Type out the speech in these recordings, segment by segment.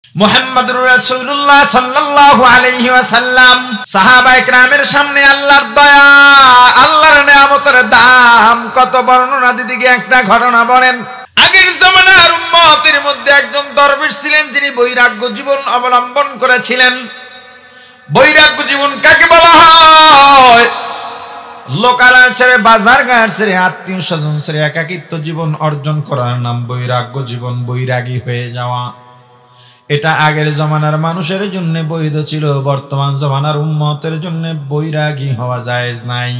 মুহাম্মদুর রাসূলুল্লাহ সাল্লাল্লাহু আলাইহি ওয়াসাল্লাম সাহাবায়ে কেরামের সামনে আল্লাহর দয়া, আল্লাহর নিয়ামতের দাম কত বর্ণনা দিতে একটা ঘটনা বলেন। আগের জামানার উম্মতের মধ্যে একজন দরবেশ ছিলেন, যিনি বৈরাগ্য জীবন অবলম্বন করেছিলেন। বৈরাগ্য জীবন কাকে বলা হয়? লোকালয় ছেড়ে, বাজার ঘাট ছেড়ে, আত্মীয় স্বজন ছেড়ে একাকিত্ব জীবন অর্জন করার নাম বৈরাগ্য জীবন, বৈরাগী হয়ে যাওয়া। এটা আগের জমানার মানুষের জন্য বৈধ ছিল, বর্তমান জমানার উম্মতের জন্য বৈরাগী হওয়া জায়েজ নাই।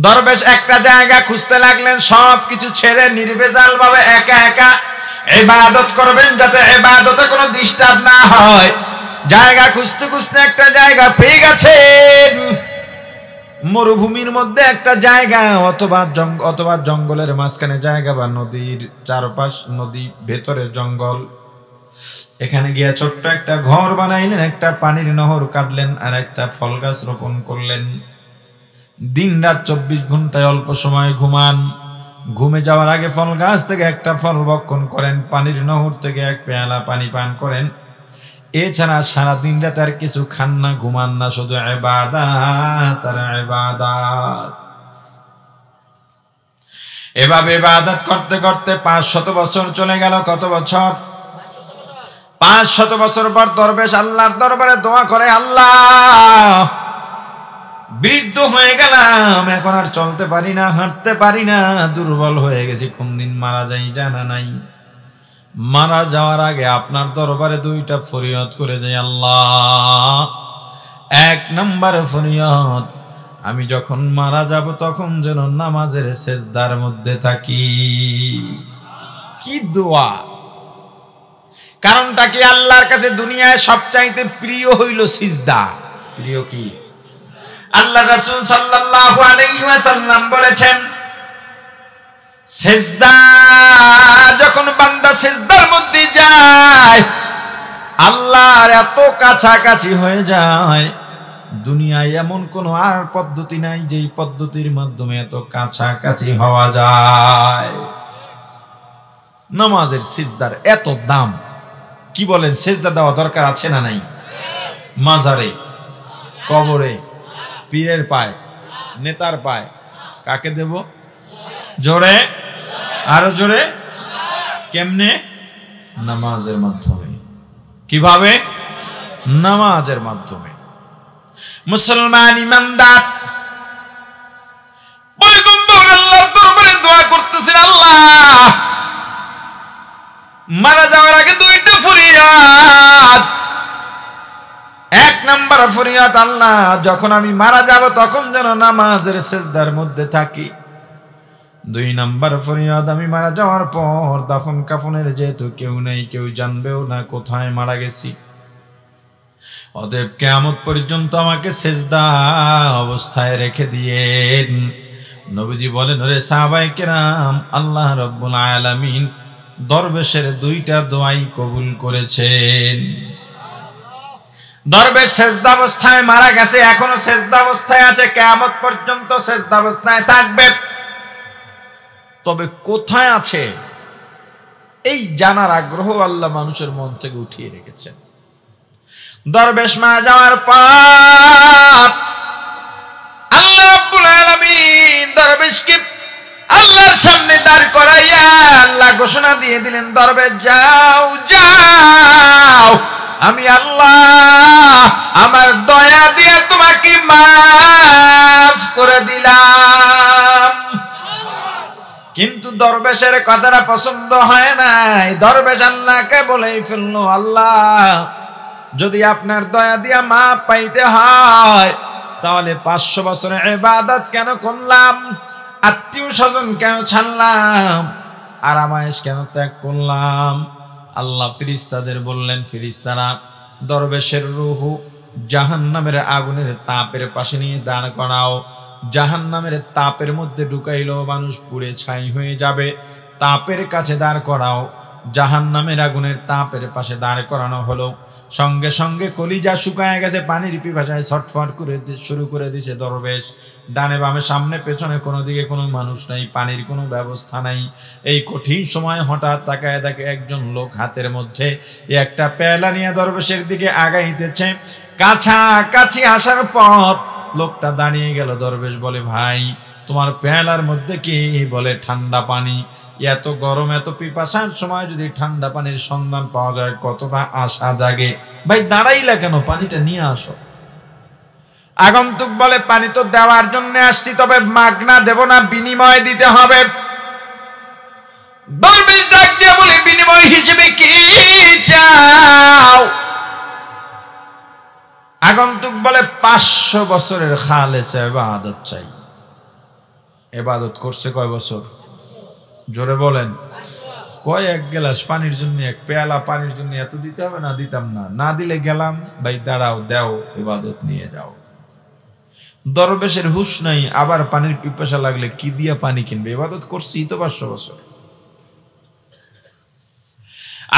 দরবেশ একটা জায়গা খুঁজতে লাগলেন, সবকিছু ছেড়ে নির্ভেজাল ভাবে একা একা ইবাদত করবেন, যাতে ইবাদতে কোনো ডিস্টার্ব না হয়। জায়গা খুঁজতে খুঁজতে একটা জায়গা পেয়ে গেছেন, মরুভূমির মধ্যে একটা জায়গা, অথবা জঙ্গলের মাঝখানে জায়গা, বা নদীর চারপাশ, নদী ভেতরে জঙ্গল। এখানে গিয়ে ছোট্ট একটা ঘর বানাইলেন, একটা পানির নহর কাটলেন, আর একটা ফল গাছ রোপণ করলেন। দিন রাত 24 ঘন্টায় অল্প সময় ঘুমান, ঘুমে যাওয়ার আগে ফল গাছ থেকে একটা ফল ভক্ষণ করেন, পানির নহর থেকে এক পেয়ালা পানি পান করেন। এছাড়া সারা দিন রাত আর কিছু খান না, ঘুমান না, শুধু ইবাদত আর ইবাদত। এভাবে ইবাদত করতে করতে 500 বছর চলে গেল। কত বছর? 500 বছর পর দরবেশ আল্লাহর দরবারে দোয়া করে, আল্লাহ, বৃদ্ধ হয়ে গেলাম, এখন আর চলতে পারি না, হাঁটতে পারি না, দুর্বল হয়ে গেছি, কোন দিন মারা যাই জানা নাই। মারা যাওয়ার আগে আপনার দরবারে 2টা ফরিয়াদ করে যাই, আল্লাহ। 1 নম্বর ফরিয়াদ, আমি যখন মারা যাব তখন যেন নামাজের সেজদার মধ্যে থাকি। কি দোয়া! কারণটা কি? আল্লাহর কাছে দুনিয়ায় সবচাইতে প্রিয় হইল সিজদা। প্রিয় কি? আল্লাহ রাসূল সাল্লাল্লাহু আলাইহি ওয়াসাল্লাম বলেছেন, সিজদা, যখন বান্দা সিজদার মধ্যে যায়, আল্লাহর এত কাছাকাছি হয়ে যায়। দুনিয়ায় এমন কোন আর পদ্ধতি নাই যেই পদ্ধতির মাধ্যমে এত কাছাকাছি হওয়া যায়। নামাজের সিজদার এত দাম, কি বলেন? সিজদা দেওয়া দরকার আছে না নাই? মাজারে, কবরে, পীরের পায়, নেতার পায়, কাকে দেব? জোরে, আরো জোরে। কেমনে? নামাজের মাধ্যমে। কিভাবে? নামাজের মাধ্যমে। মুসলমান ইমানদার পয়গম্বর আল্লাহর দরবারে দোয়া করতেছেন, আল্লাহ, মারা যাওয়ার আগে 2টা ফরিয়াদ। 1 নম্বর ফরিয়াদ, আল্লাহ, যখন আমি মারা যাব তখন যেন নামাজের সিজদার মধ্যে থাকি। 2 নম্বর ফরিয়াদ, আমি মারা যাওয়ার পর দাফন কাফনের যেহেতু কেউ নেই, কেউ জানবেও না কোথায় মারা গেছি, অতএব কিয়ামত পর্যন্ত আমাকে সিজদা অবস্থায় রেখে দিয়েন। নবীজি বলেন, ওরে সাহাবায়ে কেরাম, আল্লাহ রাব্বুল আলামিন দরবেশের 2টা দোয়াই কবুল করেছেন। দরবেশ সিজদা অবস্থায় মারা গেছে, এখনো সিজদা অবস্থায় আছে, কিয়ামত পর্যন্ত সিজদা অবস্থায় থাকবে। তবে কোথায় আছে এই জানার আগ্রহ আল্লাহ মানুষের মন থেকে উঠিয়ে রেখেছেন। দরবেশ মারা যাওয়ার পর আল্লাহ রাব্বুল আলামিন দরবেশকে আল্লাহর সামনে দাঁড় করাইয়া আল্লাহ ঘোষণা দিয়ে দিলেন, দরবেশ যাও, যাও, আমি আল্লাহ আমার দয়া দিয়ে তোমাকে মাফ করে দিলাম। কিন্তু দরবেশের কথাটা পছন্দ হয় নাই। দরবেশ আল্লাহকে বলেই ফেললো, আল্লাহ, যদি আপনার দয়া দিয়া মাফ পাইতে হয় তাহলে 500 বছরের ইবাদত কেন করলাম, আত্মীয় স্বজন কেন ছাড়লাম, আরামায়েশ কেন ত্যাগ করলাম? আল্লাহ ফেরেশতাদের বললেন, ফেরেশতারা দরবেশের রূহ জাহান্নামের আগুনের তাপের পাশে নিয়ে দাঁড় করাও। জাহান্নামের তাপের মধ্যে ঢুকাইলেও মানুষ পুড়ে ছাই হয়ে যাবে, তাপের কাছে দাঁড় করাও। জাহান্নামের আগুনের তাপের পাশে দাঁড় করানো হলো। সঙ্গে সঙ্গে কলিজা শুকায় গেছে, পানির পিপাসায় ছটফট করে শুরু করে দিছে দরবেশ। ডানে বামে সামনে পেছনে কোনো দিকে কোনো মানুষ নাই, পানির কোনো ব্যবস্থা নাই। এই কঠিন সময় হঠাৎ তাকায় দেখে একজন লোক হাতের মধ্যে একটা পেয়ালা নিয়ে দরবেশের দিকে আগাইতেছে। কাছাকাছি আসার পর লোকটা দাঁড়িয়ে গেল। দরবেশ বলে, ভাই তোমার পেয়ালার মধ্যে কি? বলে, ঠান্ডা পানি। এত গরম, এত পিপাসার সময় যদি ঠান্ডা পানির সন্ধান পাওয়া যায় কতটা আশা জাগে। ভাই দাঁড়াইলা কেন? পানিটা নিয়ে আসো। আগন্তুক বলে, পানি তো দেওয়ার জন্য আসছি, তবে মাগনা দেব না, বিনিময় দিতে হবে। দরবেশ ডাক দিয়ে বলে, বিনিময় হিসেবে কি চাও? আগন্তুক বলে, 500 বছরের খালেস ইবাদত চাই। ইবাদত করছে কয় বছর? জোরে বলেন। কয় এক গ্লাস পানির জন্য, এক পেয়ালা পানির জন্য এত দিতে হবে? না, দিতাম না। না দিলে গেলাম। ভাই দাঁড়াও, দাও, ইবাদত নিয়ে যাও। দরবেশের হুঁশ নাই, আবার পানির পিপাসা লাগলে কি দিয়া পানি কিনবে? ইবাদত করছি তো 500 বছর।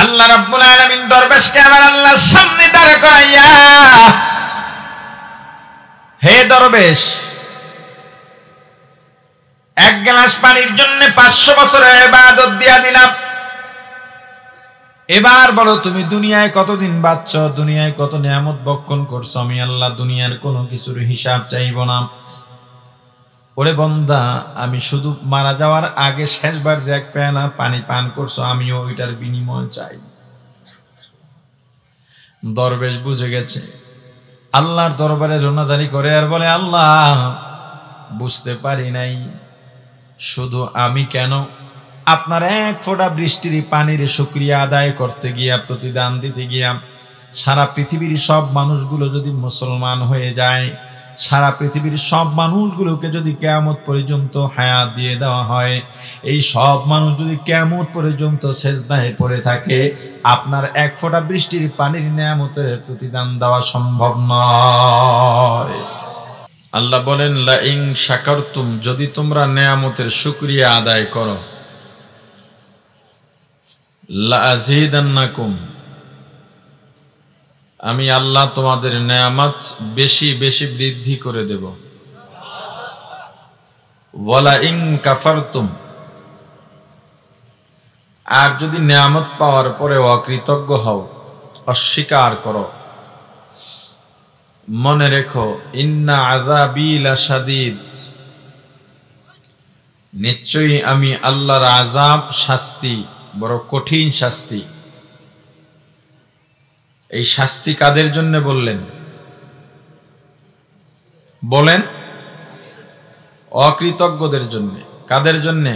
আল্লাহ রাব্বুল আলামিন দরবেশকে আবার আল্লাহর সামনে দাঁড় করাইয়া, হে দরবেশ, এক গ্লাস পানির জন্য 500 বছরের ইবাদত দিয়া দিলাম। এবার বলো তুমি দুনিয়ায় কতদিন বাঁচছ, দুনিয়ায় কত নিয়ামত ভক্ষণ করছো? আমি আল্লাহ দুনিয়ার কোনো কিছুর হিসাব চাইব না। ওরে বান্দা, আমি শুধু মারা যাওয়ার আগে শেষবার যে এক পেয়ালা পানি পান করছো, আমিও ওইটার বিনিময় চাই। দরবেশ বুঝে গেছে, আল্লাহর দরবারে রোনাজারি করে আর বলে, আল্লাহ বুঝতে পারি নাই, শুধু আমি কেন আপনার এক ফোঁটা বৃষ্টির পানির শুকরিয়া আদায় করতে গিয়া, প্রতিদান দিতে গিয়া সারা পৃথিবীর সব মানুষগুলো যদি মুসলমান হয়ে যায়, সারা পৃথিবীর সব মানুষগুলোকে যদি কিয়ামত পর্যন্ত হায়াত দিয়ে দেওয়া হয়, এই সব মানুষ যদি কিয়ামত পর্যন্ত সিজদায় পড়ে থাকে, আপনার এক ফোঁটা বৃষ্টির পানির নিয়ামতের প্রতিদান দেওয়া সম্ভব নয়। আল্লাহ বলেন, লা ইন শাকারতুম, যদি তোমরা নিয়ামতের শুকরিয়া আদায় করো, লা আযীদান্নাকুম, আমি আল্লাহ তোমাদের নিয়ামত বেশি বেশি বৃদ্ধি করে দেব। ওয়ালা ইন কাফারতুম, আর যদি নিয়ামত পাওয়ার পরে অকৃতজ্ঞ হও, অস্বীকার করো, মনে রেখো, ইন্না আযাবী লাশাদীদ, নিশ্চয়ই আমি আল্লাহর আযাব, শাস্তি বড় কঠিন শাস্তি। এই শাস্তি কাদের জন্য বললেন? বলেন, অকৃতজ্ঞদের জন্য। কাদের জন্য?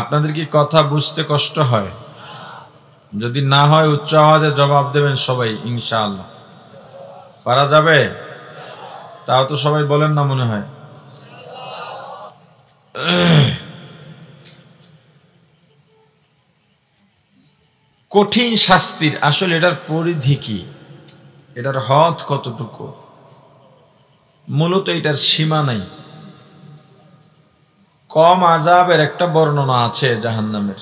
আপনাদের কি কথা বুঝতে কষ্ট হয়? যদি না হয় উচ্চ আওয়াজে জবাব দেবেন সবাই, ইনশাআল্লাহ। পারা যাবে? তাও তো সবাই বলেন না মনে হয়। কঠিন শাস্তির আসলে এটার পরিধি কি, এটার হদ কতটুকু? মূলত এটার সীমা নাই। কম আযাবের একটা বর্ণনা আছে জাহান্নামের।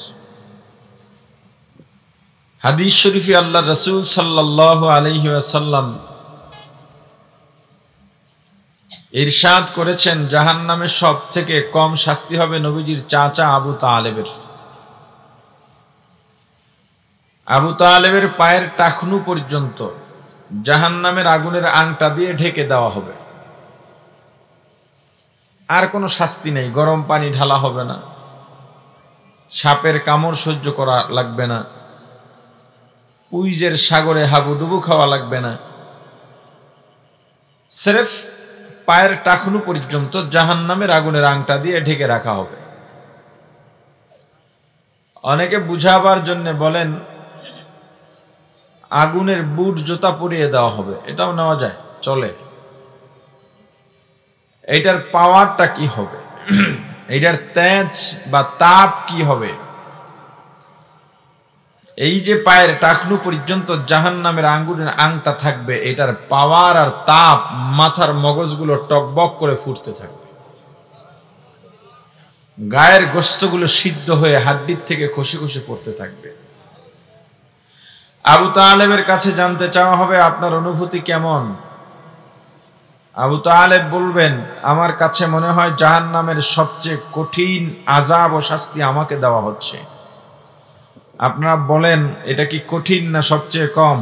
হাদিস শরীফে আল্লাহ রাসূল সাল্লাল্লাহু আলাইহি ওয়াসাল্লাম ইরশাদ করেছেন, জাহান্নামের সব থেকে কম শাস্তি হবে নবীজির চাচা আবু তালেবের। আবু তালেবের পায়ের টাকনু পর্যন্ত জাহান্নামের আগুনের আংটা দিয়ে ঢেকে দেওয়া হবে। আর কোনো শাস্তি নেই। গরম পানি ঢালা হবে না, সাপের কামড় সহ্য করা লাগবে না, পুইজের সাগরে হাবুডুবু খাওয়া লাগবে না। সির্ফ পায়ের টাকনু পর্যন্ত জাহান্নামের আগুনের আংটা দিয়ে ঢেকে রাখা হবে। অনেকে বুঝাবার জন্য বলেন আগুনের বুট জুতা পরিয়ে দেওয়া হবে, এটাও নেওয়া যায়, চলে। এটার পাওয়ারটা কি হবে, এটার তেজ বা তাপ কি হবে? এই যে পায়ের টাকনু পর্যন্ত জাহান্নামের আঙ্গুরের আংটা থাকবে, এটার পাওয়ার আর তাপ মাথার মগজগুলো টকবক করে ফুটতে থাকবে। গায়ের গোশতগুলো সিদ্ধ হয়ে হাড্ডির থেকে খসে খসে পড়তে থাকবে। আবু তালেবের কাছে জানতে চাওয়া হবে, আপনার অনুভূতি কেমন? আবু তালেব বলবেন, আমার কাছে মনে হয় জাহান্নামের সবচেয়ে কঠিন আযাব ও শাস্তি আমাকে দেওয়া হচ্ছে। আপনারা বলেন, এটা কি কঠিন না সবচেয়ে কম?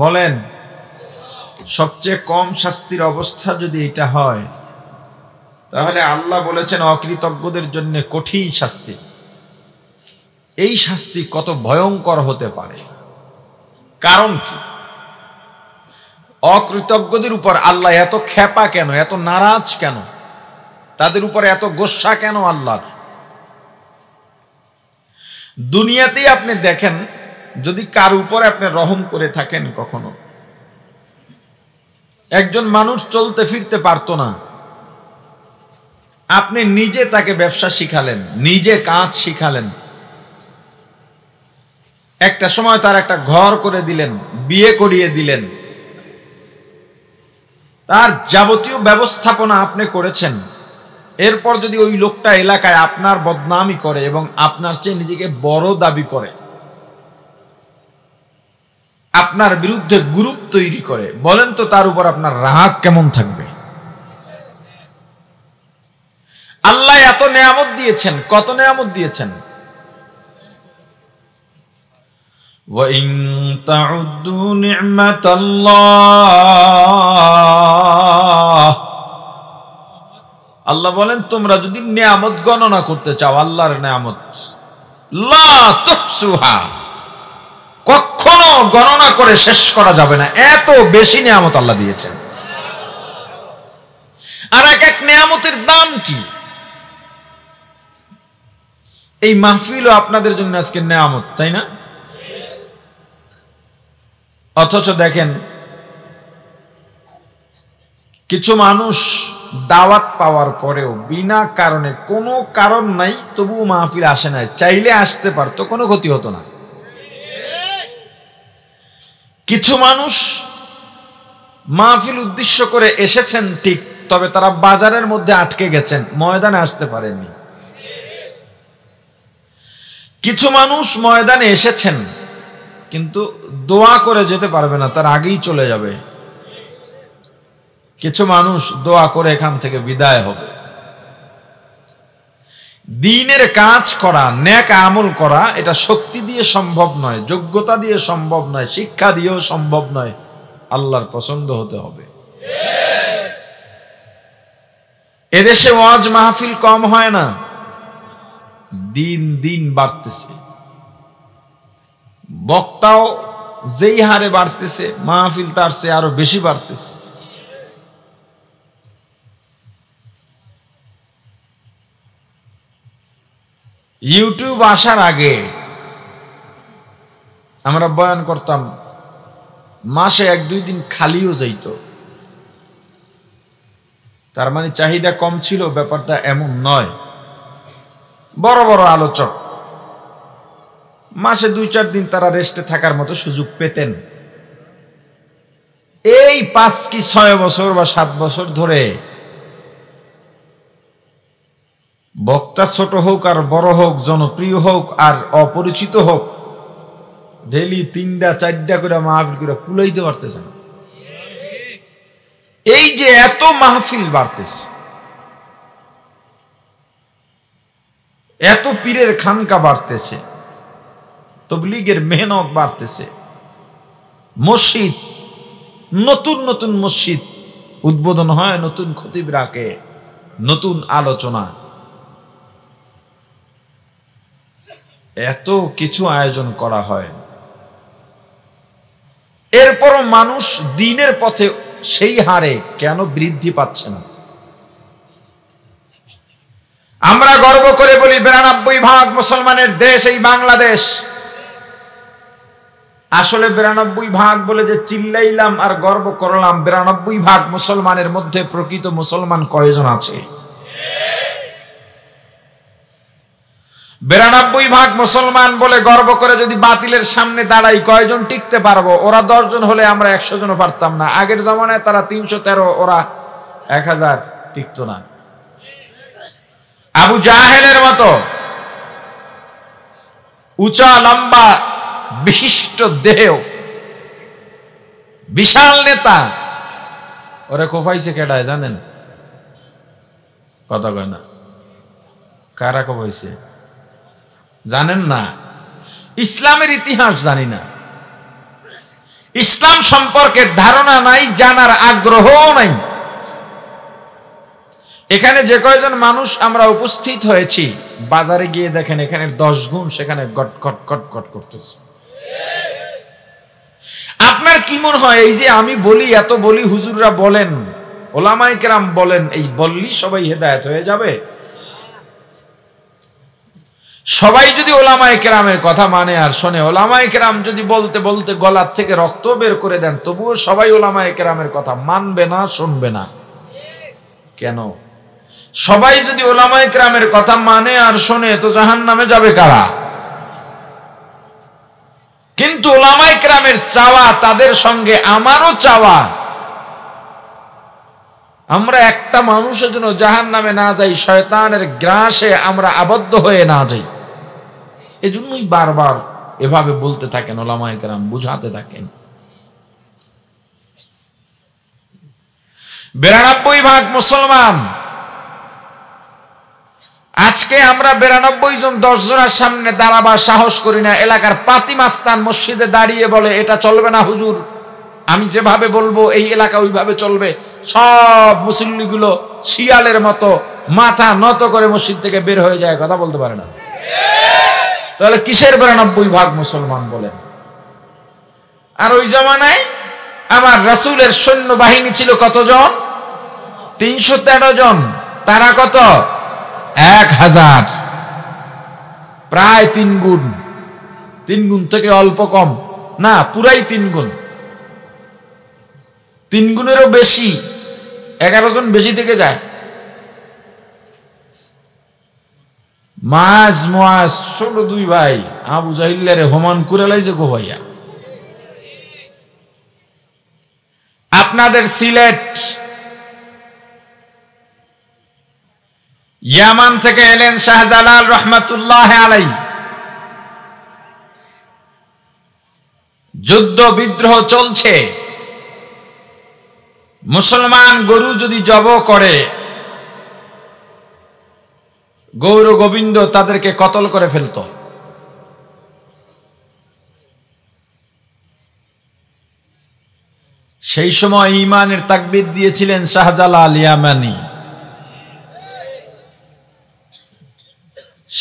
বলেন, সবচেয়ে কম শাস্তির অবস্থা যদি এটা হয়, তাহলে আল্লাহ বলেছেন অকৃতজ্ঞদের জন্য কঠিন শাস্তি। এই শাস্তি কত ভয়ঙ্কর হতে পারে, কারণ কি? অকৃতজ্ঞদের উপর আল্লাহ এত ক্ষেপা কেন, এত নারাজ কেন, তাদের উপর এত গোসা কেন আল্লাহর? দুনিয়াতেই আপনি দেখেন, যদি কার উপর আপনি রহম করে থাকেন, কখনো একজন মানুষ চলতে ফিরতে পারতো না, আপনি নিজে তাকে ব্যবসা শিখালেন, নিজে কাজ শিখালেন, একটা সময় তার একটা ঘর করে দিলেন, বিয়ে করিয়ে দিলেন, তার যাবতীয় ব্যবস্থাপনা আপনি করেছেন। এরপর যদি ওই লোকটা এলাকায় আপনার বদনামি করে এবং আপনার চেয়ে নিজেকে বড় দাবি করে, আপনার বিরুদ্ধে গ্রুপ তৈরি করে, বলেন তো তার উপর আপনার রাগ কেমন থাকবে? আল্লাহ এত নেয়ামত দিয়েছেন, কত নেয়ামত দিয়েছেন। وَإِن تَعُدُّوا نِعْمَةَ اللَّهِ, আল্লাহ বলেন তোমরা যদি নেয়ামত গণনা করতে চাও, আল্লাহর নেয়ামত, লা তুহসুহা, কখনো গণনা করে শেষ করা যাবে না, এত বেশি নেয়ামত আল্লাহ দিয়েছেন। আর এক এক নেয়ামতের দাম কি? এই মাহফিলও আপনাদের জন্য আজকে নেয়ামত, তাই না? অথচ দেখেন, কিছু মানুষ দাওয়াত পাওয়ার পরেও বিনা কারণে, কোনো কারণ নাই, তবুও মাহফিল আসে না। চাইলে আসতে পারতো, কোনো ক্ষতি হতো না। কিছু মানুষ মাহফিল উদ্দেশ্য করে এসেছেন ঠিক, তবে তারা বাজারের মধ্যে আটকে গেছেন, ময়দানে আসতে পারেননি। কিছু মানুষ ময়দানে এসেছেন কিন্তু দোয়া করে যেতে পারবে না, তার আগেই চলে যাবে। কিছু মানুষ দোয়া করে এখান থেকে বিদায় হবে। দ্বীনের কাজ করা, নেক আমল করা, এটা শক্তি দিয়ে সম্ভব নয়, যোগ্যতা দিয়ে সম্ভব নয়, শিক্ষা দিয়েও সম্ভব নয়, আল্লাহর পছন্দ হতে হবে। এদেশে ওয়াজ মাহফিল কম হয় না, দিন দিন বাড়তেছে। বক্তাও যেই হারে বাড়তেছে, মাহফিল তার চেয়ে আরো বেশি বাড়তেছে। ইউটিউব আসার আগে আমরা বয়ান করতাম, মাসে 1-2 দিন খালিও যাইত। তার মানে চাহিদা কম ছিল, ব্যাপারটা এমন নয়। বড় বড় আলোচক মাসে 2-4 দিন তারা রেস্টে থাকার মতো সুযোগ পেতেন। এই 5 কি 6 বছর বা 7 বছর ধরে বক্তা ছোট হোক আর বড় হোক, জনপ্রিয় হোক আর অপরিচিত হোক, ডেইলি 3টা-4টা করে মাহফিল করে কুলাইতে পারতেছে না। এই যে এত মাহফিল বাড়তেছে, এত পীরের খানকা বাড়তেছে, তাবলীগের মেহনত বাড়তেছে, মসজিদ, নতুন নতুন মসজিদ উদ্বোধন হয়, নতুন খতিব রাখে, নতুন আলোচনা, এত কিছু আয়োজন করা হয়। এরপরও মানুষ দ্বীনের পথে সেই হারে কেন বৃদ্ধি পাচ্ছে না? আমরা গর্ব করে বলি 92% মুসলমানের দেশ এই বাংলাদেশ। আসলে 92% বলে যে চিল্লাইলাম আর গর্ব করলাম, 92% মুসলমানের মধ্যে প্রকৃত মুসলমান কয়জন আছে? 92% মুসলমান বলে গর্ব করে যদি বাতিলের সামনে দাঁড়াই, কয়জন টিকতে পারবো? ওরা 10 জন হলে আমরা 100 জনও পারতাম না। আগের জামানায় তারা 313, ওরা 1000 টিকতো না। আবু জাহেলের মতো উঁচা লম্বা বিশিষ্ট দেহ, বিশাল নেতা, ওরে কোফাইছে কেডায় জানেন? কথা কয় না। কারা কোফাইছে জানেন না? ইসলামের ইতিহাস জানি না, ইসলাম সম্পর্কে ধারণা নাই, জানার আগ্রহ নাই। এখানে যে কয়জন মানুষ আমরা উপস্থিত হয়েছি, বাজারে গিয়ে দেখেন এখানে 10 গুণ সেখানে গট গট গট গট করতেছে। আপনার কি মনে হয় এই যে আমি বলি, এত বলি, হুজুররা বলেন, ওলামায়ে কেরাম বলেন, এই বললি সবাই হেদায়েত হয়ে যাবে? সবাই যদি ওলামায়ে কেরামের কথা মানে আর শোনে, ওলামায়ে কেরাম যদি বলতে বলতে গলার থেকে রক্ত বের করে দেন, তবুও সবাই ওলামায়ে কেরামের কথা মানবে না, শুনবে না। কেন? সবাই যদি ওলামায়ে কেরামের কথা মানে আর শোনে, তো জাহান্নামে যাবে কারা? কিন্তু ওলামায়ে কেরামের চাওয়া, তাদের সঙ্গে আমারও চাওয়া, আমরা একটা মানুষের জন্য জাহান্নামে না যাই, শয়তানের গ্রাসে আমরা আবদ্ধ হয়ে না যাই। এজন্যই বারবার এভাবে বলতে থাকেন ওলামায়ে কেরাম, বুঝাতে থাকেন। 92% মুসলমান। আজকে আমরা 92 জন 10 জনের সামনে দাঁড়াবার সাহস করি না। এলাকার পাতি মাস্তান মসজিদে দাঁড়িয়ে বলে, এটা চলবে না হুজুর, আমি যেভাবে বলবো এই এলাকা ওইভাবে চলবে। সব মুসল্লিগুলো শিয়ালের মতো মাথা নত করে মসজিদ থেকে বের হয়ে যায়, কথা বলতে পারে না। তাহলে কিসের 92% মুসলমান বলেন? আর ওই জামানায় আমার রাসূলের সৈন্য বাহিনী ছিল কতজন? 313 জন। তারা কত? 1000, প্রায় 3 গুণ। 3 গুণ থেকে অল্প কম না, পুরাই 3 গুণ। 3 গুণেরও বেশি, 11 জন বেশি থেকে যায়। মাজ মুআজ ছোট 2 ভাই আবু জাহিল্লারে হোমান করে লাইছে গো ভাইয়া। আপনাদের সিলেট ইয়ামান থেকে এলেন শাহজালাল রহমাতুল্লাহ আলাইহি। যুদ্ধ বিদ্রোহ চলছে। মুসলমান গরু যদি জব করে, গৌর গোবিন্দ তাদেরকে কতল করে ফেলত। সেই সময় ঈমানের তাকবীর দিয়েছিলেন শাহজালাল ইয়ামানি।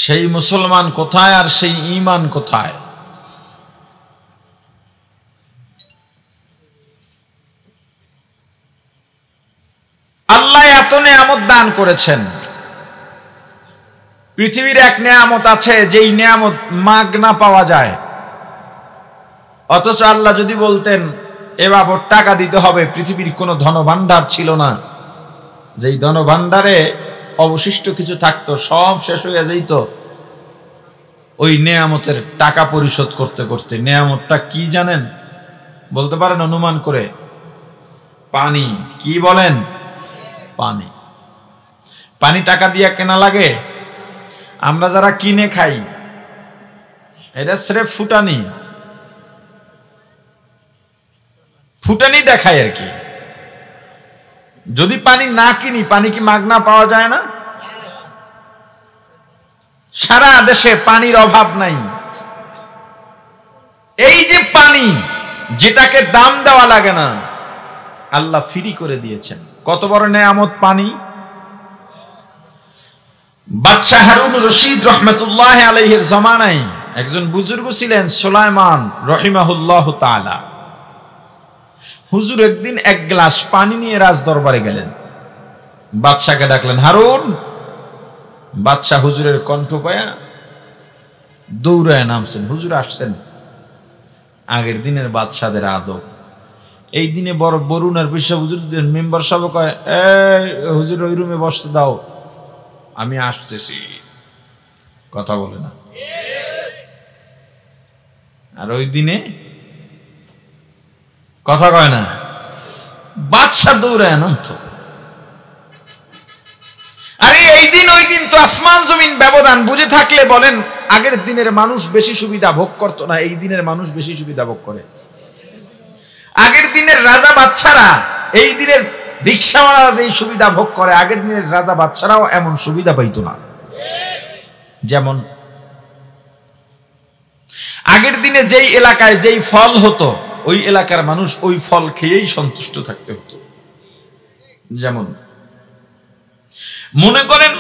সেই মুসলমান কোথায় আর সেই ঈমান কোথায়? আল্লাহ এত নেয়ামত দান করেছেন। পৃথিবীর এক নেয়ামত আছে, যেই নেয়ামত মাগনা পাওয়া যায়। অথচ আল্লাহ যদি বলতেন এ বাবদ টাকা দিতে হবে, পৃথিবীর কোনো ধনভাণ্ডার ছিল না, যেই ধনভাণ্ডারে অবশিষ্ট কিছু থাকতো, সব শেষ হয়ে যেত ওই নেয়ামতের টাকা পরিশোধ করতে করতে। নেয়ামতটা কি জানেন? বলতে পারেন অনুমান করে? পানি। কি বলেন? পানি। পানি টাকা দিয়ে কেনা লাগে? আমরা যারা কিনে খাই, এটা স্রেফ ফুটানি, ফুটানি দেখায় আর কি। যদি পানি না কিনি, পানি কি মাগনা পাওয়া যায় না? সারা দেশে পানির অভাব নাই। এই যে পানি, যেটাকে দাম দেওয়া লাগে না, আল্লাহ ফ্রি করে দিয়েছেন। কত বড় নেয়ামত পানি! বাদশাহ হারুন রশিদ রহমাতুল্লাহ আলাইহির জামানায় একজন বুজুর্গ ছিলেন, সুলাইমান রহিমাহুল্লাহ তাআলা। হুজুর একদিন 1 গ্লাস পানি নিয়ে রাজ দরবারে গেলেন। বাদশাকে ডাকলেন, হারুন। বাদশাহ হুজুরের কণ্ঠ পায়া দৌড়ায় নামছেন। হুজুর আসছেন। আগের দিনের বাদশাদের আদব। এই দিনে বড় বরুণ আর পিসা হুজুরদের মেম্বার সব কয়, হুজুর ওই রুমে বসতে দাও, আমি আসতেছি। কথা বলে না। আর ওই দিনে কথা কয় না। বাদশা দৌড়ায় নামতো। আরে এই দিন ওই দিন তো আসমান জমিন ব্যবধান। বুঝে থাকলে বলেন, আগের দিনের মানুষ বেশি সুবিধা ভোগ করতো না, এই দিনের মানুষ বেশি সুবিধা ভোগ করে? আগের দিনের রাজা বাদশারা এই দিনের রিক্সাওয়ালা যেই সুবিধা ভোগ করে, আগের দিনের রাজা বাদশারাও এমন সুবিধা পাইতো না। যেমন আগের দিনে যেই এলাকায় যেই ফল হতো, ওই এলাকার মানুষ ওই ফল খেয়েই সন্তুষ্ট থাকতে হতো। যেমন মনে করেন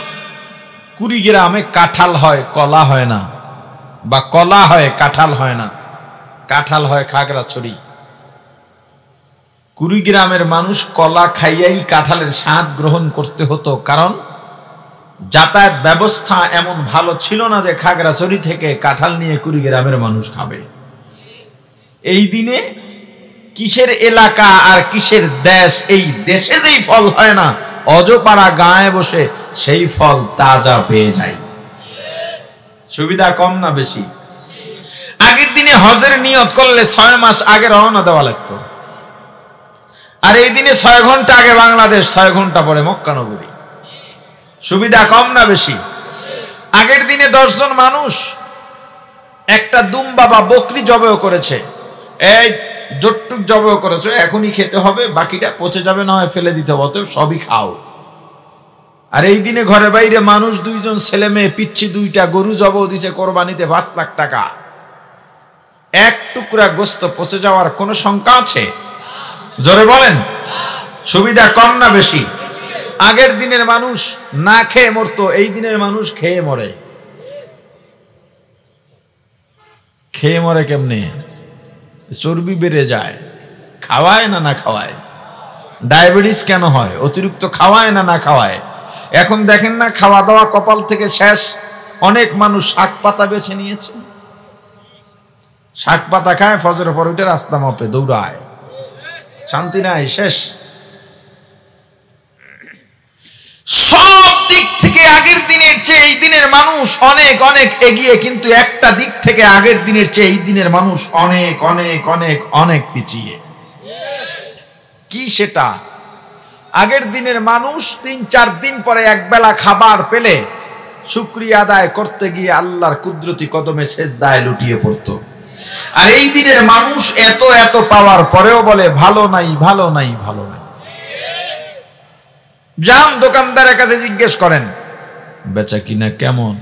কুড়িগ্রামে কাঁঠাল হয়, কলা হয় না, বা কলা হয় কাঁঠাল হয় না, কাঁঠাল হয় খাগড়াছড়ি। কুড়িগ্রামের মানুষ কলা খাইয়াই কাঁঠালের স্বাদ গ্রহণ করতে হতো, কারণ যাতায়াত ব্যবস্থা এমন ভালো ছিল না যে খাগড়াছড়ি থেকে কাঁঠাল নিয়ে কুড়িগ্রামের মানুষ খাবে। এই দিনে কিসের এলাকা আর কিসের দেশ, এই দেশে যেই ফল হয় না, অজপাড়া গায়ে বসে সেই ফল তাজা পেয়ে যায়। সুবিধা কম না বেশি? আগের দিনে হজের নিয়ত করলে 6 মাস আগে রওনা দেওয়া লাগতো, আর এই দিনে 6 ঘন্টা আগে বাংলাদেশ, 6 ঘন্টা পরে মক্কা নগরী। সুবিধা কম না বেশি? আগের দিনে 10 জন মানুষ একটা দুম্বা বা বকরি জবাই করেছে, এই যতটুক জবাই করেছে এখনই খেতে হবে, বাকিটা পচে যাবে, না হয় ফেলে দিতে হবে, সবই খাও। আর এই দিনে ঘরে বাইরে মানুষ 2 জন ছেলে মেয়ে পিচ্ছি 2টা গরু জবাই দিছে কোরবানিতে 5 লাখ টাকা। এক টুকরা গোস্ত পচে যাওয়ার কোন শঙ্কা আছে? জোরে বলেন। সুবিধা কম না বেশি? আগের দিনের মানুষ না খেয়ে মরতো, এই দিনের মানুষ খেয়ে মরে। খেয়ে মরে কেমনে? চর্বি বেড়ে যায়। খাওয়ায় না না খাওয়ায়? ডায়াবেটিস কেন হয়? অতিরিক্ত খাওয়ায় না না খাওয়ায়? এখন দেখেন না, খাওয়া দাওয়া কপাল থেকে শেষ। অনেক মানুষ শাক পাতা বেছে নিয়েছে, শাক পাতা খায়, ফজর পর উঠে রাস্তা মাপে দৌড়ায়, শান্তি নাই, শেষ। সব দিক থেকে আগের দিনের চেয়ে এই দিনের মানুষ অনেক অনেক এগিয়ে, কিন্তু একটা দিক থেকে আগের দিনের চেয়ে এই দিনের মানুষ অনেক অনেক অনেক অনেক পিছিয়ে। কি সেটা? আগের দিনের মানুষ 3-4 দিন পরে একবেলা খাবার পেলে শুকরিয়া আদায় করতে গিয়ে আল্লাহর কুদরতি কদমে সেজদায় লুটিয়ে পড়তো, আর এই দিনের মানুষ এত এত পাওয়ার পরেও বলে ভালো নাই, ভালো নাই, ভালো নাই। যান দোকানদারের কাছে জিজ্ঞেস করেন বেচা কিনা কেমন,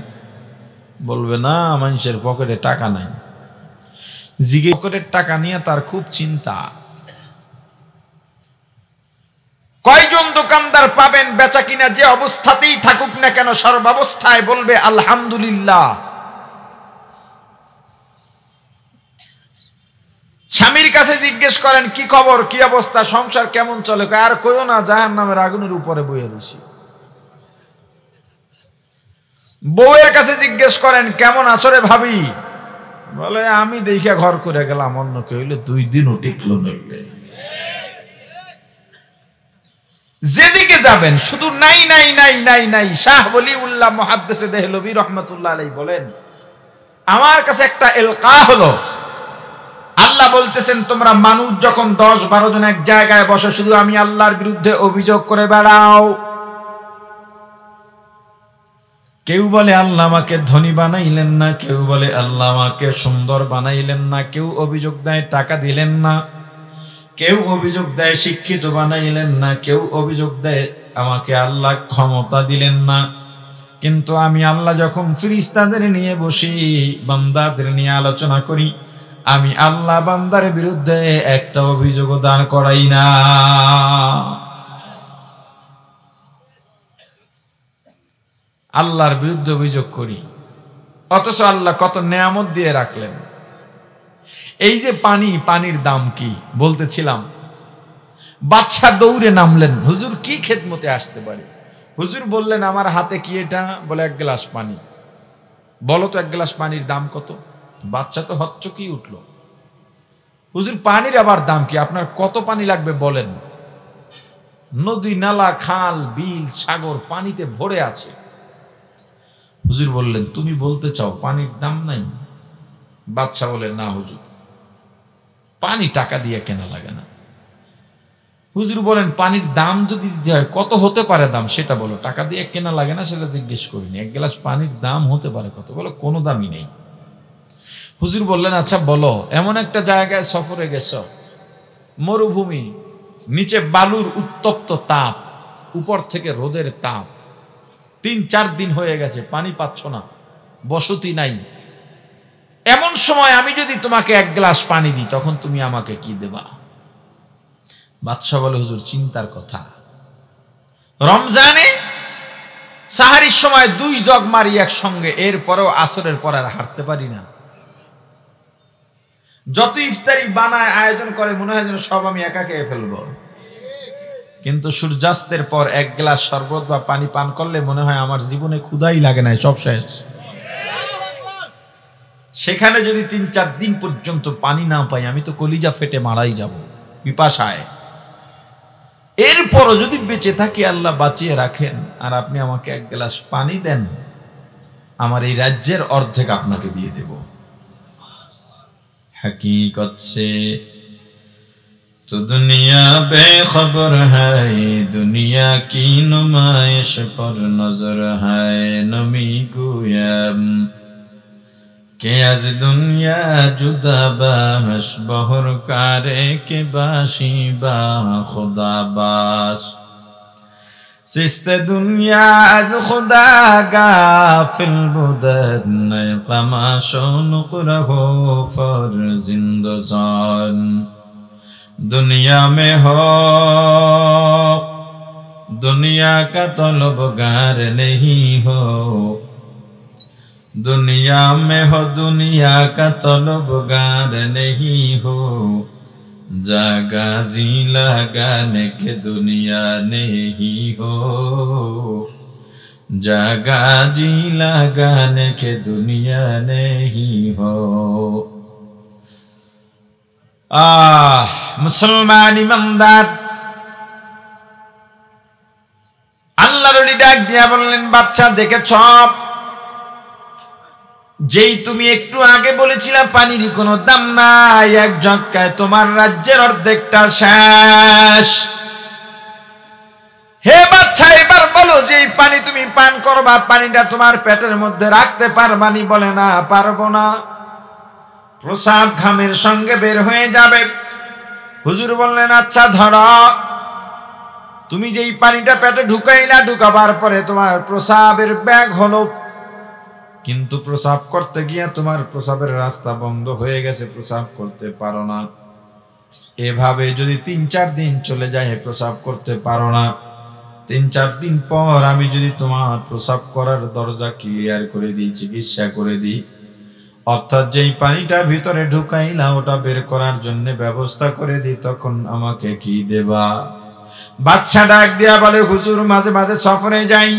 বলবে না মানুষের পকেটে টাকা নাই। জিজ্ঞেস পকেটের টাকা নিয়ে তার খুব চিন্তা। কয়জন দোকানদার পাবেন বেচা কিনা যে অবস্থাতেই থাকুক না কেন সর্বাবস্থায় বলবে আলহামদুলিল্লাহ। স্বামীর কাছে জিজ্ঞেস করেন কি খবর, কি অবস্থা, সংসার কেমন চলে, আর কইও না জাহান্নামের আগুনের উপরে বইয়ে রইছি। বউয়ের কাছে জিজ্ঞেস করেন কেমন আছো রে ভাবি, বলে আমি দেখে ঘর করে গেলাম, অন্য কেউ হইলে 2 দিনও টিকলো নইলে। যেদিকে যাবেন শুধু নাই নাই নাই নাই নাই। শাহ ওলিউল্লাহ মুহাদ্দিসে দেহলভী রাহমাতুল্লাহ আলাইহি বলেন, আমার কাছে একটা ইলকা হলো, আল্লাহ বলতেছেন তোমরা মানুষ যখন 10-12 জন এক জায়গায় বসে শুধু আমি আল্লাহর বিরুদ্ধে অভিযোগ করে বেড়াও, কেউ বলে আল্লাহ আমাকে ধনী বানাইলেন না, কেউ বলে আল্লাহ আমাকে সুন্দর বানাইলেন না, কেউ অভিযোগ দেয় টাকা দিলেন না, কেউ অভিযোগ দেয় শিক্ষিত বানাইলেন না, কেউ অভিযোগ দেয় আমাকে আল্লাহ ক্ষমতা দিলেন না। কিন্তু আমি আল্লাহ যখন ফেরেশতাদের নিয়ে বসি, বান্দাদের নিয়ে আলোচনা করি, আমি আল্লাহ বান্দার বিরুদ্ধে একটা অভিযোগ দান করাই না। আল্লাহর বিরুদ্ধে অভিযোগ করি, অথচ আল্লাহ কত নেয়ামত দিয়ে রাখলেন। এই যে পানি, পানির দাম কি বলতেছিলাম, বাদশা দৌড়ে নামলেন, হুজুর কি খেদমতে আসতে পারে? হুজুর বললেন আমার হাতে কি এটা? বলে 1 গ্লাস পানি। বলো তো 1 গ্লাস পানির দাম কত? বাচ্চা তো হচ্চকিয়ে উঠলো, হুজুর পানির আবার দাম কি? আপনার কত পানি লাগবে বলেন? নদী নালা খাল বিল সাগর পানিতে ভরে আছে। হুজুর বললেন তুমি বলতে চাও পানির দাম নাই? বাদশা বলেন না হুজুর, পানি টাকা দিয়ে কেনা লাগে না, হুজুর বলেন পানির দাম যদি দিতে হয় কত হতে পারে দাম সেটা বলো, টাকা দিয়ে কেনা লাগে না সেটা জিজ্ঞেস করিনি। এক গ্লাস পানির দাম হতে পারে কত? বলো কোনো দামই নেই। হুজুর বললেন আচ্ছা বলো, এমন একটা জায়গায় সফরে গেছো, মরুভূমি, নিচে বালুর উত্তপ্ত তাপ, উপর থেকে রোদের তাপ, ৩-৪ দিন হয়ে গেছে, পানি পাচ্ছ না, বসতি নাই, এমন সময় আমি যদি তোমাকে এক গ্লাস পানি দিই তখন তুমি আমাকে কি দেবা? বাদশা বলে হুজুর চিন্তার কথা, রমজানে সাহারির সময় 2 জগ মারি একসঙ্গে, এরপরেও আসরের পর আর হাঁটতে পারি না। যত ইফতারি বানায় আয়োজন করে মনে হয় যেন সব আমি একা খেয়ে ফেলবো, কিন্তু সূর্যাস্তের পর 1 গ্লাস শরবত বা পানি পান করলে মনে হয় আমার জীবনে ক্ষুধাই লাগে না, সব শেষ। সেখানে যদি 3-4 দিন পর্যন্ত পানি না পাই আমি তো কলিজা ফেটে মারাই যাব পিপাসায়। এরপরও যদি বেঁচে থাকি, আল্লাহ বাঁচিয়ে রাখেন, আর আপনি আমাকে 1 গ্লাস পানি দেন, আমার এই রাজ্যের অর্ধেক আপনাকে দিয়ে দেব। हकीकत से तो दुनिया बेखबर है, दुनिया की नुमाइश पर नजर है, नमी गुयम के आज दुनिया जुदा बाश बहर कारे के बाशी बा खुदा बाश सिस्ते दुनिया आज खुदा गाफिल बुदर नए कमाशो नुकरहो फर जिंदजान दुनिया में हो दुनिया का तलबगार नहीं हो, दुनिया में हो दुनिया का तलबगार नहीं हो, जागा जी लगाने के दुनिया नहीं हो, जागा जी लगाने के दुनिया नहीं हो। मुसलमान ईमानदार আল্লাহর ডাক দিয়া বললেন, বাচ্চা দেখেছ, যেই তুমি একটু আগে বলেছিলা পানির কোনো দাম নাই, এক ঝটকায় তোমার রাজ্যের অর্ধেকটা শেষ। হে বাচ্চা, এবার বলো যে এই পানি তুমি পান করবা, পানিটা তোমার পেটের মধ্যে রাখতে পারবানি? বলে না, পারবো না, প্রসাব ঘামের সঙ্গে বের হয়ে যাবে। হুজুর বললেন আচ্ছা ধরো, তুমি যেই পানিটা পেটে ঢুকাইলা, ঢুকাবার পরে তোমার প্রসাবের ব্যাগ হলো, কিন্তু প্রসাব করতে গিয়ে তোমার প্রসাবের রাস্তা বন্ধ হয়ে গেছে, প্রসাব করতে পারো না। এভাবে যদি 3-4 দিন চলে যায়, প্রসাব করতে পারো না, 3-4 দিন পর আমি যদি তোমার প্রসাব করার দরজা ক্লিয়ার করে দিই, চিকিৎসা করে দিই, অর্থাৎ যেই পানিটা ভিতরে ঢুকাইলা ওটা বের করার জন্য ব্যবস্থা করে দিই, তখন আমাকে কি দেবা? বাচ্চা ডাক দিয়া বলে, হুজুর মাঝে মাঝে সফরে যাই,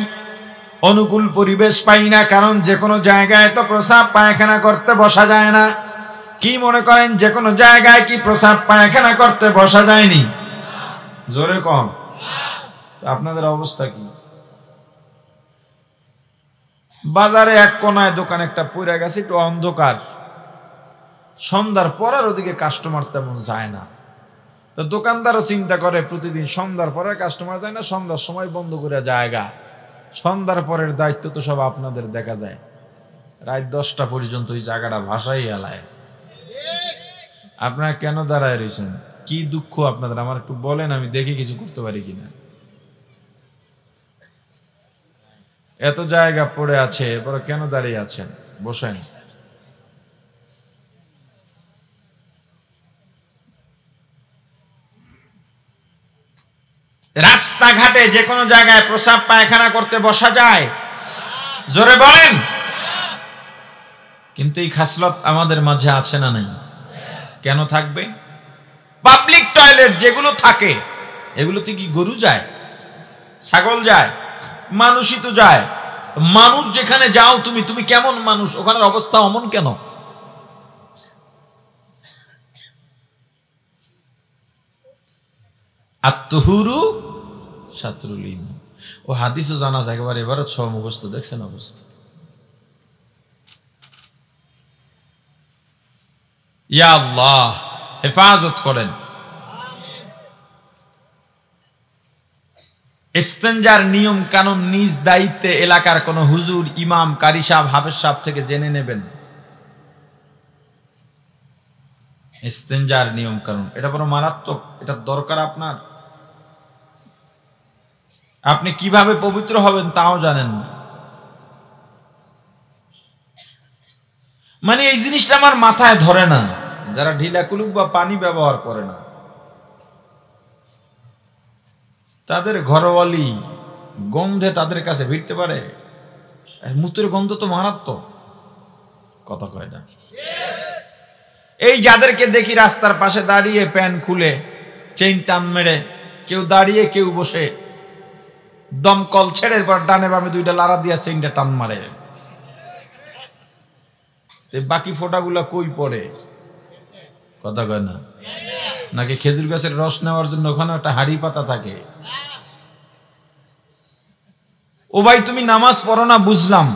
অনুকূল পরিবেশ পাই না, কারণ যে কোনো জায়গায় তো প্রসাব পায়খানা করতে বসা যায় না। কি মনে করেন যে কোনো জায়গায় কি প্রসাব পায়খানা করতে বসা যায়নি? জোরে কম। আপনাদের অবস্থা কি? বাজারে এক কোনায় দোকান একটা পড়ে গেছে, একটু অন্ধকার, সন্ধ্যার পর আর ওদিকে কাস্টমার তেমন যায় না। তো দোকানদারও চিন্তা করে প্রতিদিন সন্ধ্যার পরে কাস্টমার যায় না, সন্ধ্যার সময় বন্ধ করে জায়গা, সন্ধ্যার পরের দায়িত্ব তো সব আপনাদের, দেখা যায় রাত 10টা পর্যন্ত ওই জায়গাটা ভাসাই এলায়। আপনারা কেন দাঁড়ায় রয়েছেন? কি দুঃখ আপনাদের, আমার একটু বলেন, আমি দেখে কিছু করতে পারি কিনা। এত জায়গা পড়ে আছে, এরপরে কেন দাঁড়িয়ে আছেন? বসেন। রাস্তাঘাটে যে কোনো জায়গায় প্রসাব পায়খানা করতে বসা যায়? জোরে বলেন। কিন্তু এই খাসলত আমাদের মাঝে আছে না নাই? কেন থাকবে? পাবলিক টয়লেট যেগুলো থাকে এগুলোতে কি গরু যায়, ছাগল যায়? মানুষই তো যায়। মানুষ যেখানে যাও তুমি, তুমি কেমন মানুষ, ওখানের অবস্থা অমন কেন? আত্মহুরু শাতরুল ঈমান। ও হাদিসও জানা যায় একেবারে, এবারও 6 মুখস্থ, দেখছেন অবস্থা। ইয়া আল্লাহ হেফাজত করেন। ইস্তেঞ্জার নিয়ম কানুন নিজ দায়িত্বে এলাকার কোন হুজুর, ইমাম, কারি সাহেব, হাফেজ সাহেব থেকে জেনে নেবেন। ইস্তেঞ্জার নিয়ম কানুন এটা বড় মারাত্মক, এটা দরকার আপনার। আপনি কিভাবে পবিত্র হবেন তাও জানেন না। মানে এই জিনিসটা আমার মাথায় ধরে না, যারা ঢিলা কুলুক বা পানি ব্যবহার করে না তাদের ঘরওয়ালি গন্ধে তাদের কাছে ভিড়তে পারে। মূত্রের গন্ধ তো মারাত্মক, কথা কয় না। এই যাদেরকে দেখি রাস্তার পাশে দাঁড়িয়ে প্যান্ট খুলে চেইন টান মেরে, কেউ দাঁড়িয়ে কেউ বসে, দমকল ছেড়ে পর ডানে বামে দুইটা লাড়া দিয়া চেইনটা টান মারে, বাকি ফোঁটাগুলা কই পড়ে, কথা কয় না। নাকি খেজুর গাছের রস নেওয়ার জন্য ওখানে একটা হাড়ি পাতা থাকে। ও ভাই, তুমি নামাজ পড়ো না বুঝলাম,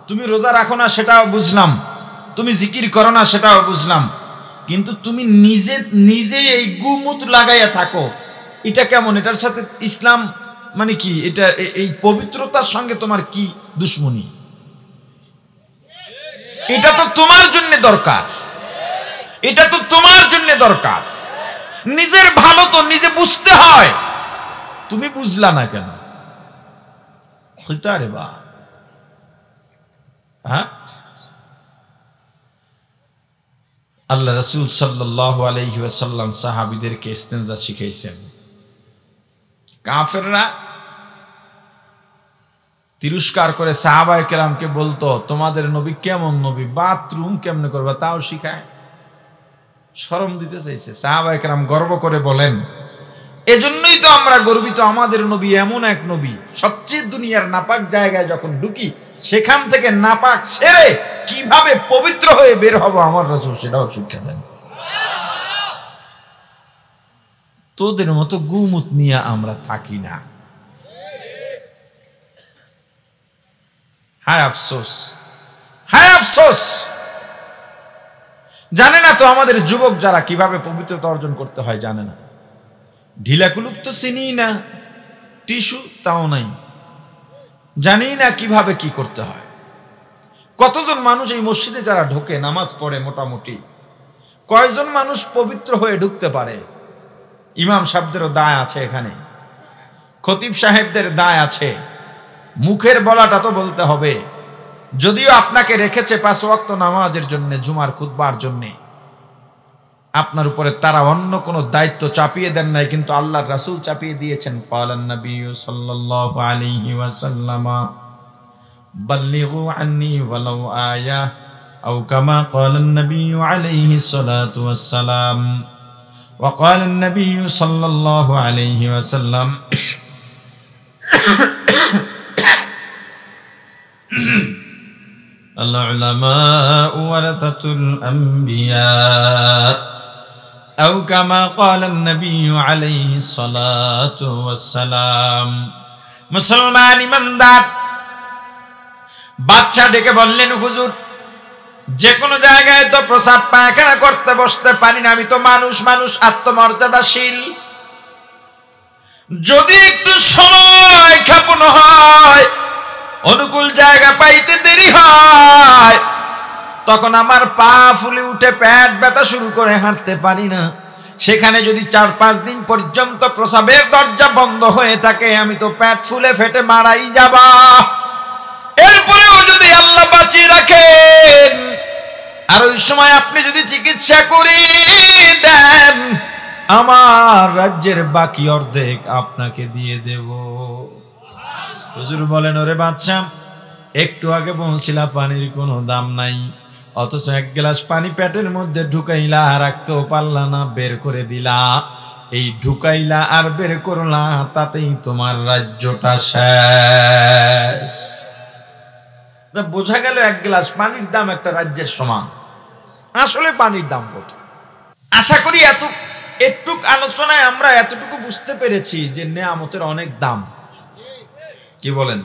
তুমি রোজা রাখো না সেটাও বুঝলাম, তুমি জিকির করো না সেটাও বুঝলাম, কিন্তু তুমি নিজে নিজে এই গুমুত লাগাইয়া থাকো, এটা কেমন? এটার সাথে ইসলাম মানে কি? এটা এই পবিত্রতার সঙ্গে তোমার কি দুশ্মনী? এটা তো তোমার জন্য দরকার, এটা তো তোমার জন্য দরকার। নিজের ভালো তো নিজে বুঝতে হয়, তুমি বুঝলা না কেন? রে বা হ্যাঁ, আল্লাহ রাসূল সাল্লাল্লাহু আলাইহি ওয়াসাল্লাম সাহাবীদেরকে ইস্তেনজা শিখাইছেন। কাফেররা তিরস্কার করে সাহাবায়ে কেরামকে বলতো, তোমাদের নবী কেমন নবী, বাথরুম কেমনে করবা তাও শিখায়। শরম দিতে চাইছে। সাহাবায়ে কেরাম গর্ব করে বলেন, এজন্যই তো আমরা গর্বিত, আমাদের নবী এমন এক নবী, সবচেয়ে দুনিয়ার নাপাক জায়গায় যখন ঢুকি সেখান থেকে নাপাক সেরে কিভাবে পবিত্র হয়ে বের হব আমার রাসূল সেটাও শিক্ষা দেন। তোদের মতো গুমুত নিয়ে আমরা থাকি না। হায় আফসোস, হায় আফসোস। জানে না তো আমাদের যুবক যারা কিভাবে পবিত্রতা অর্জন করতে হয়, জানে না। ঢিলা কুলুক তো চিনি না, টিস্যু তাও নাই, জানি না কিভাবে কি করতে হয়। কতজন মানুষ এই মসজিদে যারা ঢোকে নামাজ পড়ে, মোটামুটি কয়জন মানুষ পবিত্র হয়ে ঢুকতে পারে? ইমাম সাহেবদেরও দায় আছে এখানে, খতিব সাহেবদের দায় আছে, মুখের বলাটা তো বলতে হবে। যদিও আপনাকে রেখেছে 5 ওয়াক্ত নামাজের জন্য, জুমার খুতবার জন্য, আপনার উপরে তারা অন্য কোন দায়িত্ব চাপিয়ে দেন নাই, কিন্তু আল্লাহর রাসূল চাপিয়ে দিয়েছেন। ক্বালান নবী সাল্লাল্লাহু আলাইহি ওয়াসাল্লাম বাল্লিগু আন্নী ওয়ালাউ আয়া, আও কামা ক্বালান নবী আলাইহি সালাতু ওয়াসসালাম। ওয়া ক্বালান নবী সাল্লাল্লাহু আলাইহি ওয়াসাল্লাম আল উলামা ওয়ারাসাতুল আম্বিয়া, আও কামা ক্বালান নবী আলাইহি সালাতু ওয়াসসালাম। মুসলমান ইমানদার বাদশা ডেকে বললেন, হুজুর, যে কোনো জায়গায় তো প্রসাব পায়খানা করতে বসতে পারি না, আমি তো মানুষ, মানুষ আত্মমর্যাদাশীল। যদি একটু সময় ক্ষেপণ হয়, অনুকূল জায়গা পাইতে দেরি হয়, তখন আমার পা ফুলে উঠে পেট ব্যথা শুরু করে হাঁটতে পারি না। সেখানে যদি 4-5 দিন পর্যন্ত প্রসাবের দরজা বন্ধ হয়ে থাকে, আমি তো পেট ফুলে ফেটে মারাই যাবা। এরপরেও যদি আল্লাহ বাঁচিয়ে রাখেন আর ওই সময় আপনি যদি চিকিৎসা করে দেন, আমার রাজ্যের বাকি অর্ধেক আপনাকে দিয়ে দেব। হুজুর বলেন, ওরে বাদশা, একটু আগে বলছিলা পানির কোনো দাম নাই, অথচ 1 গ্লাস পানি পেটের মধ্যে ঢুকাইলা, রাখতেও পারলা না, বের করে দিলা। এই ঢুকাইলা আর বের করলা, তাতেই তোমার রাজ্যটা শেষ। বোঝা গেল 1 গ্লাস পানির দাম একটা রাজ্যের সমান। আসলে পানির দাম কত? আশা করি এটুক আলোচনায় আমরা এতটুকু বুঝতে পেরেছি যে নেয়ামতের অনেক দাম। কি বলেন?